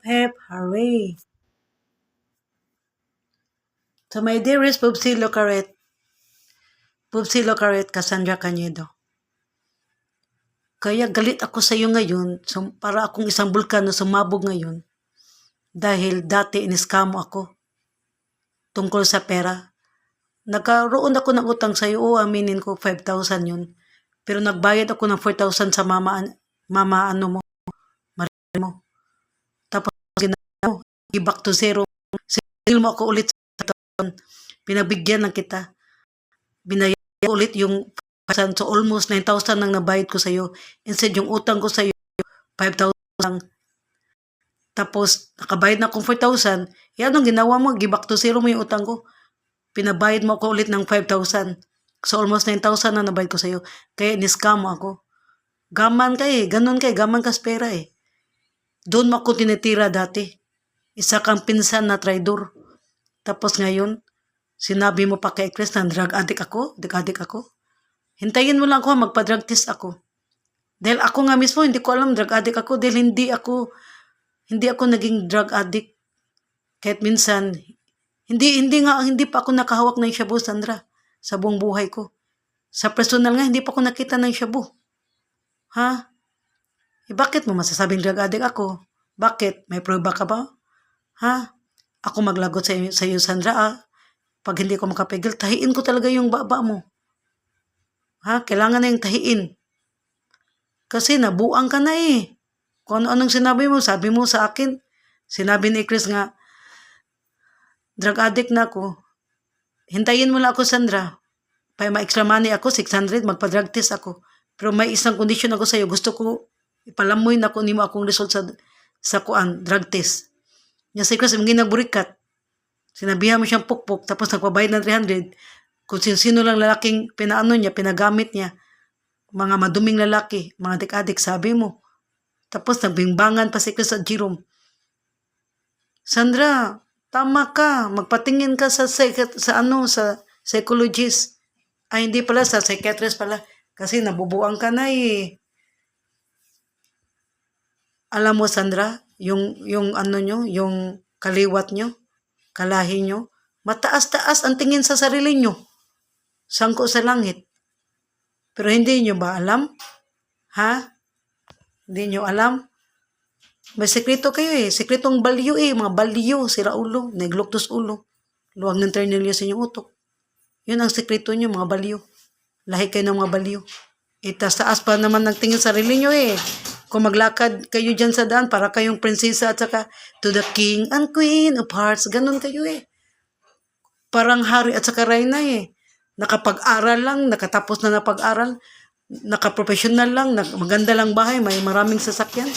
hip, hooray! To my dearest Pupsi Locaret, Cassandra Cañedo. Kaya galit ako sa iyo ngayon, para akong isang bulkan na sumabog ngayon. Dahil dati iniskamo ako tungkol sa pera. Nagkaroon ako ng utang sa iyo, aminin ko 5,000 yun. Pero nagbayad ako ng 4,000 sa mama ano mo, Maria mo. Tapos ginagawa mo, back to zero. Sinil mo ako ulit sa taon. Pinabigyan lang kita. Binayad ulit yung 5,000. So almost 9,000 nang nabayad ko sa iyo. Instead yung utang ko sa iyo 5,000 lang. Tapos nakabayad na akong 4,000. Yan ang ginawa mo, back to zero mo yung utang ko. Pinabayad mo ako ulit ng 5,000. So almost 9,000 na nabayad ko sa iyo. Kaya iniskam mo ako. Gaman ka eh. Ganon ka eh. Gaman ka sa pera eh. Doon mo ako tinitira dati. Isa kang pinsan na traidor. Tapos ngayon, sinabi mo pa kay Chris na drug addict ako. Hintayin mo lang ako, magpa-drug test ako. Dahil ako nga mismo, hindi ko alam drug addict ako. Dahil hindi ako naging drug addict. Kahit minsan, hindi pa ako nakahawak ng shabu, Sandra, sa buong buhay ko. Sa personal nga, hindi pa ako nakita ng shabu. Ha? Bakit mo masasabing drug addict ako? Bakit? May prueba ka ba? Ha? Ako maglagot sa iyo, Sandra, Pag hindi ko makapigil, tahiin ko talaga yung baba mo. Ha? Kailangan na yung tahiin. Kasi nabuang ka na eh. Kung anong sinabi mo, sabi mo sa akin. Sinabi ni Chris nga, drug addict na ako. Hintayin mo lang ako, Sandra. Para ma-extra money ako, 600, magpa-drug test ako. Pero may isang condition ako sa iyo. Gusto ko ipalamoy na kung mo akong result sa drug test. Nga si Chris, yung ginaburikat. Sinabihan mo siyang pukpok, tapos nagpabayad ng 300. Kung sino lang lalaking pinagamit niya. Mga maduming lalaki, mga adik-adik, sabi mo. Tapos nagbingbangan pa si Chris at Jerome. Sandra, tama ka. Magpatingin ka sa psychologist. Ay, hindi pala, sa psychiatrist pala. Kasi nabubuang ka na eh. Alam mo, Sandra, yung kaliwat nyo, kalahi nyo, mataas-taas ang tingin sa sarili nyo. Sangko sa langit. Pero hindi nyo ba alam? Ha? Hindi nyo alam? May sekreto kayo eh. Sekretong balyo eh. Mga balyo, sira ulo, negluktos ulo. Luwag ng ternilyo sa inyong utok. Yun ang sekreto nyo, mga balyo. Lahi kayo ng mga balyo. Taas pa naman nagtingin sa sarili nyo eh. Kung maglakad kayo dyan sa daan, para kayong prinsesa at saka to the king and queen of hearts. Ganun kayo eh. Parang hari at saka reyna eh. Nakapag-aral lang, nakatapos na pag-aral, nakaprofessional lang, maganda lang bahay, may maraming sasakyan.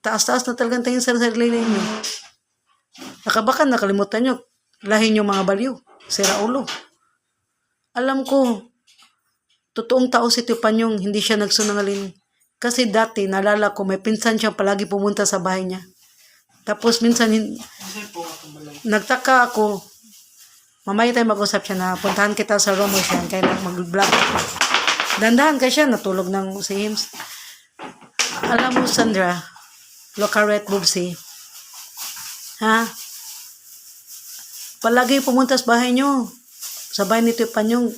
Taas-taas na talagang tingin sa sarili ninyo. Baka nakalimutan nyo, lahi nyo mga baliw, sira ulo. Alam ko, totoong tao si Tio Panyong, hindi siya nagsunungaling. Kasi dati, naalala ko, may pinsan siyang palagi pumunta sa bahay niya. Tapos minsan, nagtaka ako, mamaya tayo mag-usap siya na puntahan kita sa room mo siya, kaya mag-vlog ako. Dandahan ka siya, natulog ng si Hims. Alam mo, Sandra, Locaret, Bubsi, ha? Palagi pumunta sa bahay nyo, sa bahay ni Tio Panyong,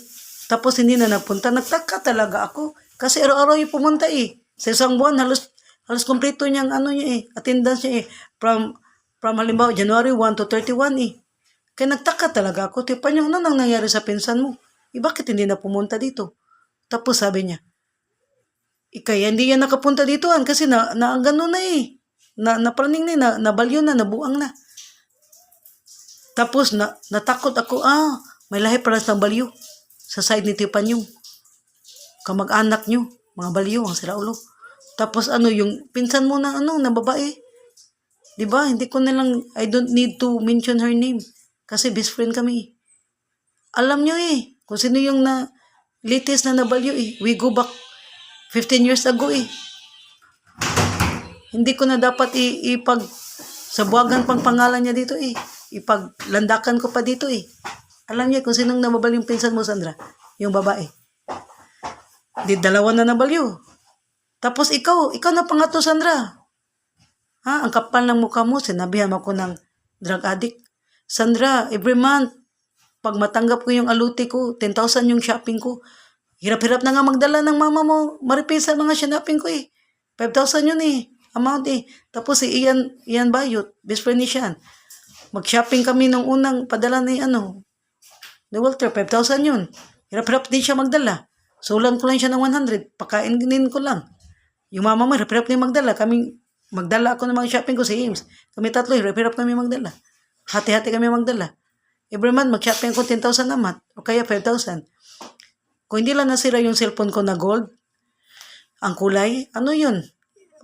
tapos hindi na nagpunta. Nagtaka talaga ako, kasi araw-araw yung pumunta eh. Sa isang buwan, halos kompleto niyang attendance niya eh. From halimbawa, January 1 to 31 eh. Kaya nagtaka talaga ako, Tio Panyong, ano nang nangyari sa pinsan mo? Bakit hindi na pumunta dito? Tapos sabi niya, kaya hindi yan nakapunta dito kasi gano'n na eh. Napraning na, nabalyo na, nabuang na. Tapos natakot ako, may lahi pala ng balyo sa side ni Tio Panyong. Kamag-anak nyo, mga balyo, ang siraulo. Tapos yung pinsan mo na babae. Diba? Hindi ko nalang, I don't need to mention her name. Kasi best friend kami. Alam nyo eh, kung sino yung latest na nabalyo eh. We go back 15 years ago eh. Hindi ko na dapat sabuagan pang pangalan niya dito eh. Ipaglandakan ko pa dito eh. Alam niya kung sinong nababal yung pinsan mo, Sandra? Yung babae. Di dalawa na nabalyo. Tapos ikaw na pangatlo, Sandra. Ha? Ang kapal ng mukha mo, sinabihan mo ko ng drug addict. Sandra, every month, pag matanggap ko yung aluti ko, 10,000 yung shopping ko. Hirap-hirap na nga magdala ng mama mo. Maripis sa mga shopping ko eh. 5,000 yun eh. Amount eh. Tapos si Ian Bayot, best friend ni Sian. Mag-shopping kami nung unang padala ni ni Walter, 5,000 yun. Hirap-hirap din siya magdala. Sulan ko lang siya ng 100. Pakainin ko lang. Yung mama mo, hirap-hirap din magdala. Magdala ako ng mga shopping ko sa Ames. Kami tatlo, hirap-hirap kami magdala. Hati-hati kami magdala. Every month, mag-shopping ko 10,000 a month. O kaya 5,000. Kung hindi lang nasira yung cellphone ko na gold, ang kulay, ano yun?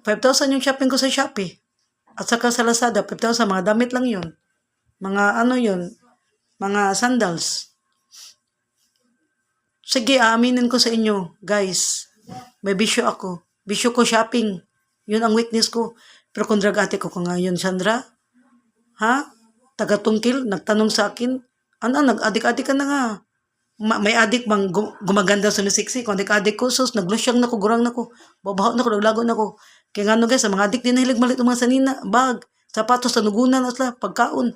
5,000 yung shopping ko sa Shopee. At saka sa Lazada, 5,000, mga damit lang yun. Mga yun, mga sandals. Sige, aaminin ko sa inyo, guys. May bisyo ako. Bisyo ko shopping. Yun ang weakness ko. Pero kung drug addict ko ngayon, Sandra, ha? Taga-tungkil, nagtanong sa akin, nag-adik-adik ka na nga. May adik bang gumaganda sa misiksi? Kung adik-adik ko, sus, naglusyang na ko, gurang na ko, babaho na ko, naglago na ko. Kaya nga guys, sa mga adik din nahilig malit mga sanina, bag, sapatos, tanugunan, asla, pagkaon.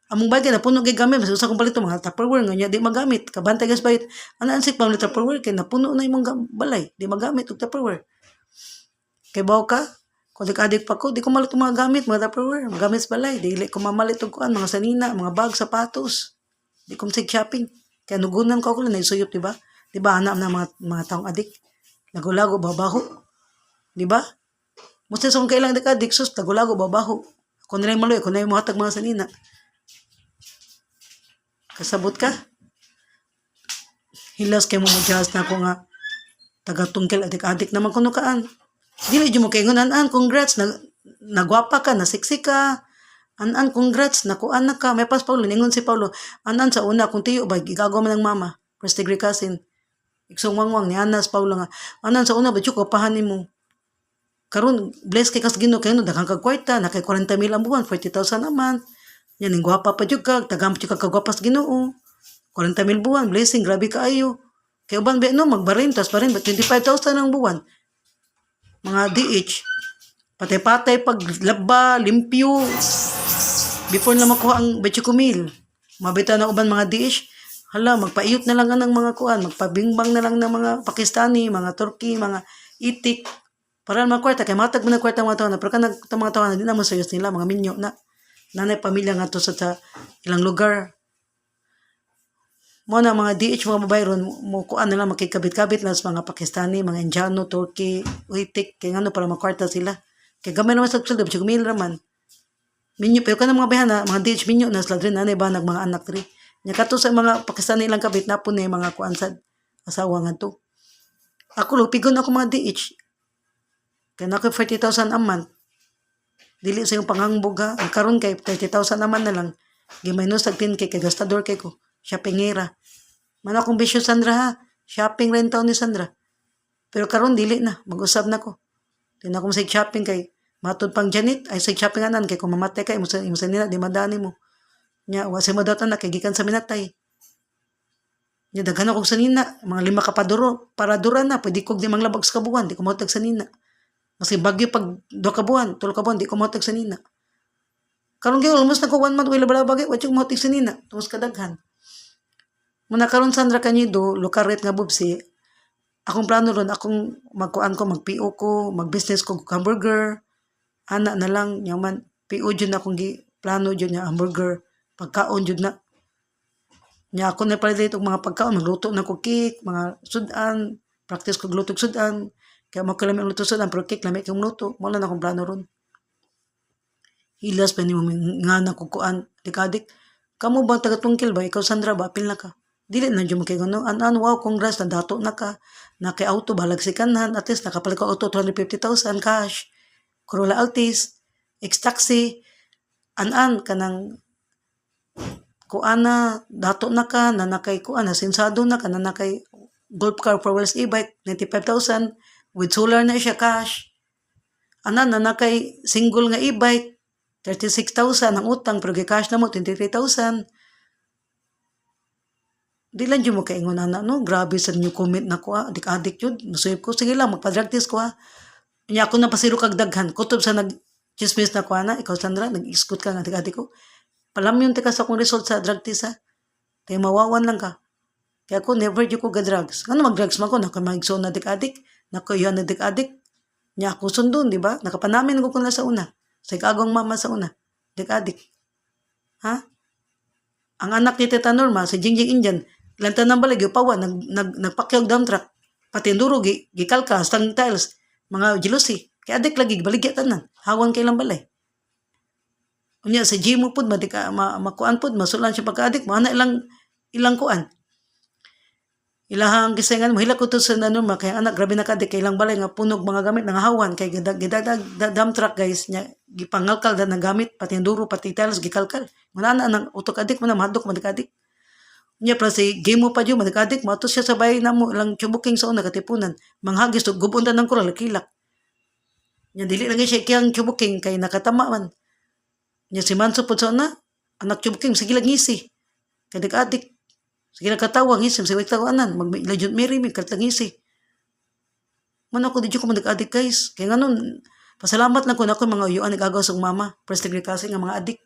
Among bagay na puno kay gamit, mas usa kong palit mga Tupperware nga di magamit. Kabantay guys bayit. Ansik pa mga Tupperware kay napuno na imong balay, di magamit og Tupperware. Kay bawo ka, kung adik pa ko, di ko malit mga gamit, mga Tupperware, magamit sa balay, dili ko mamalit og kuan, mga sanina, mga bag, sapatos. Di ko sig shopping. Kaya nugunan ko ako lang naisuyop, di ba? Di ba anak na mga taong adik? Lago-lago, babaho. Di ba? Musta sa kung kailang adik, sus, lago-lago, babaho. Ako na lang maloy, ako na yung mga mga sanina. Kasabot ka? Hilas kay mo mag-jazz na ako nga taga-tungkil adik-adik naman kuno kaan. Dili mo kay ngunan congrats nagwapa ka, nasiksi ka. Congrats nakuan na ka. May pas Paulo ningon si Paulo. Sa una kung tiyo ba gigagawa man ng mama. First degree cousin. Iksong wangwang ni Anas Paulo nga. Sa una ba ko pahanin mo. Karon bless kay kas Ginoo kay no daghang kag kwarta na kay 40,000 ang buwan, 40,000 a month. Yan, yung gwapa pa dyan ka, tagam pa dyan ka kagwapas Ginoo. 40,000 buwan, blessing, grabe ka ayo. Kaya uban ba, magbarin, tas barin, 25,000 ang buwan. Mga DH, patay-patay, paglaba, limpyo. Before na makuha ang 20,000, mabita na uban mga DH, hala, magpaiyot na lang ng mga kuan, magpabingbang na lang ng mga Pakistani, mga Turkey, mga itik. Para mga kwarta, kaya matag mo na kwarta mga taon na, pero ka mga taon na, di naman sayos nila, mga minyo na. Nanay pamilya nga to sa ilang lugar. Mo na mga DH, mga babae ron, mo kuan na lang makikabit-kabit lang sa mga Pakistani, mga Indiano, Turkey, Uitik, kaya nga para makwarta sila. Kaya gamay naman sa kusal, kumil raman. Minyo, pero ka na mga bayan na, mga DH minyo na sila rin, nanay ba, mga anak rin. Nya kato sa mga Pakistani ilang kabit, na po na mga kuan sa asawa nga to. Ako, lupigon ako mga DH. Kaya na ako 40,000 a month. Dili sa yung pangangbog ha. Ang karon kay 30,000 naman na lang. Gimaynos tag 10K kay gastador kay ko. Shoppingera. Man akong bisyo Sandra ha. Shopping rin taon ni Sandra. Pero karon dili na. Mag-usab na ko. Di na akong sig shopping kay matod pang Janet. Ay sig shopping anan kay kung mamatay ka. Imusa nila di madani mo. Nya wasi mo datan na kay gikan sa minatay. Nya daghan ako sa nina. Mga 5 ka para dura na. Pwede kog di manglabag sa kabuan. Di ko mautag sa nina. Kasi bagyo pag 2 ka buwan, 3 ka buwan, di ko mautag sa nina. Karon kay almost na ko 1 month, wala bagay, wa yung mautag sa nina. Tungos kadaghan. Muna karon Sandra Cañedo, lukaret nga bubsi, akong plano ron, akong magkuan ko, mag-PO ko, mag-business ko, hamburger, ana na lang, yaman, PO dyan akong plano dyan nga hamburger, pagkaon dyan na. Nya ako na pala dito mga pagkaon, magluto na ko cake, mga sudan, practice ko gluto sudan, kaya mo kailangan luto sa pero cake lamay kang luto. Wala na akong plano ron. Hilas pa ni mo nga na kukuan. Dikadik. Kamu ba taga-tungkil ba? Ikaw Sandra ba? Apil na ka. Dili na dyan mo kayo gano'n. Wow, congrats na dato na ka. Na kay auto, balag si kanan. At least nakapalit ka auto, 250,000 cash. Corolla Altis. Ex-taxi. Kanang kuan na, dato na ka, na nakay kuan na, sinsado na ka, na nakay golf car for wheels e-bike, 95,000. With solar na siya cash. Na nakay single nga e-bike, 36,000 ang utang, pero cash na mo, 23,000. Di lang dyan mo kaingon no? Grabe sa new comment na ko adik-adik yun. Masuyip ko, sige lang, magpa-drug test ko ha. Kanya ako na pasiro kag daghan. Kutob sa chismis na ko ana, ikaw Sandra, nag-iskot ka nga adik-adik ko. Palamyon ka sa akong result sa drug test ha. Kaya mawawan lang ka. Kaya ako never di ko ga-drugs. Ano mag-drugs man ko? Nakamagso na adik-adik. Nakuyan na adik-adik. Niya ako sundon, di ba? Nakapanamin ko na sa una. Sa ikagong mama sa una. Adik-adik. Ha? Ang anak ni Tita Norma, si Jingjing Indian, lantan ng balag, yung pawa, nagpakyog dump truck. Pati enduro, gikalka, stang tiles, mga jealousy. Kaya adik lagi, baligya tanan. Hawan kay lang balay. Unya sa gym mo pud makuan pud masulan siya pagka-adik mo ana ilang kuan. Ilahang gisengan mo hila ko to sa Norma kay anak grabe na ka-adik kay ilang balay nga punog mga gamit nga hawan kay gidag dump truck guys nya gipangalkal da ng gamit pati enduro pati tiles gikalkal. Manana nang utok adik mo na mahadlok mo adik. Nya pra si game mo pa jud adik mo ato siya sa bahay namo ilang chubuking sa una katipunan. Manghagis to gubon ta ng kural kilak. Nya dili lang siya kiyang chubuking kay nakatama man. Nya si Manso po sa na, anak chubuking, sige lang ngisi. Kadik-adik. Sige lang katawa, ngisi. Sige lang tawanan. Mag-lajun Mary, may katlang ngisi. Man ako, di ko mag-adik guys. Kaya nga nun, pasalamat lang ko na ako mga uyuan, nag-agaw sa mama. Prestig kasi nga mga adik.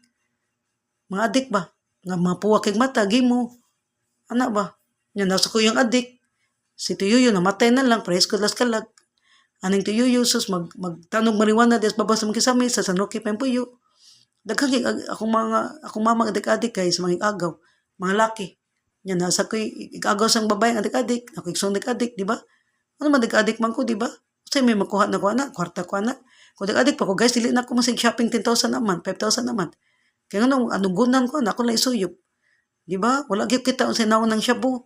Mga adik ba? Nga mga puwak kag mata, gimo. Anak ba? Nya nasa ko yung adik. Si Tuyuyo, namatay na lang, praise ko las kalag. Aning Tuyuyo, sus, magtanog mariwana, des babas sa mga kisame, sa San Roque Pempuyo. Daghang akong mama adik-adik guys mga agaw mga laki nya nasa ko igagaw sang babae adik-adik ako igsong adik-adik di ba ano man adik-adik man ko di ba say may makuha na ko ana kwarta ko ana ko adik-adik pa ko guys dili na ko masig shopping 10,000 naman 5,000 naman kaya nga anugunan ko na ako lang isuyop di ba wala gyud kita unsay naon ng shabu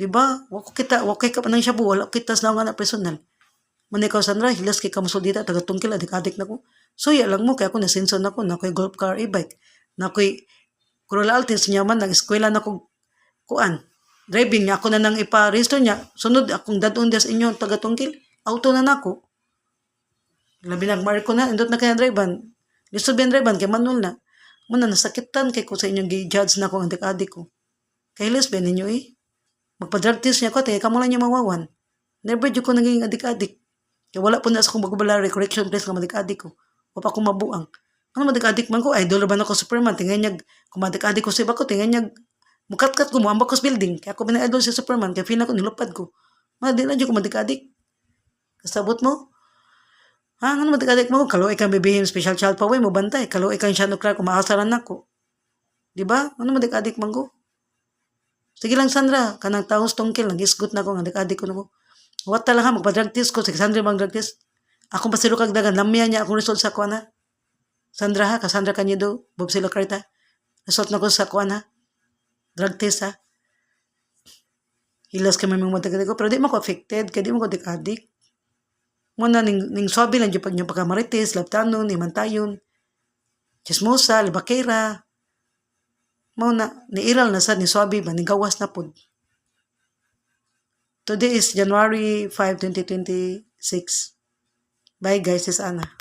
di ba wa kay ka pa ng shabu wala kita sa naon na personal man ikaw Sandra hilas kay ka musulita taga tungkil adik-adik na ko suya lang mo, kaya ako nasinson ako, na ako'y golf car e-bike, na ako'y Corolla Altis niya man, nag-eskwela na akong kuan. Driving niya, ako na nang ipa-register niya, sunod akong dadon sa inyo, taga-tungkil, auto na nako. Labi nag-mark ko na, indot na kaya drivean. Gusto ba drivean, kay manual na. Muna, nasakitan kay ko sa inyong gi-judge na akong adik-adik ko. Kay lesbian ninyo magpa-drug test niya ko, kaya kamo lang niya mawawan. Never ko naging adik-adik. Kaya wala po na sa akong bagubalari, correction place ng adik-adik ko. O pa akong mabuang. Ano madik-adik man ko? Idol ba na ko Superman? Tingnan niya, kung madik-adik ko sa iba ko, tingnan niya, mukat-kat ko, muambak ko sa building. Kaya ako bina-idol si Superman, kaya feel na ko, nilupad ko. Di na dyan ko madik-adik. Kasabot mo? Ha? Ano madik-adik mo? Kaloy kang bibihin, special child pa, mo bantay. Kaloy kang siya nuklar, kung maasaran na ko. Diba? Ano madik-adik man ko? Sige lang, Sandra, kanang taos tungkil, nag-isgot na ko, adik-adik ko na ko. What talaga, magpa-drug test ko, sige Sandra, mag-drug test. Akong pasilo kag dagan, lamya niya akong result sa kuan ha. Sandra ha, Cassandra Cañedo, Bob Silocarta. Result na ko sa kuan ha. Drug test ha. Hilas kami mga matagalig ko, pero di mo ko affected, kaya di mo ko adik-adik. Muna ning swabe lang yung pagkamarites, labtanon, imantayon, chismosa, libakera. Muna, niiral na sa ni swabe ba, ning gawas na pod. Today is January 5, 2026. Bye guys, is Anna.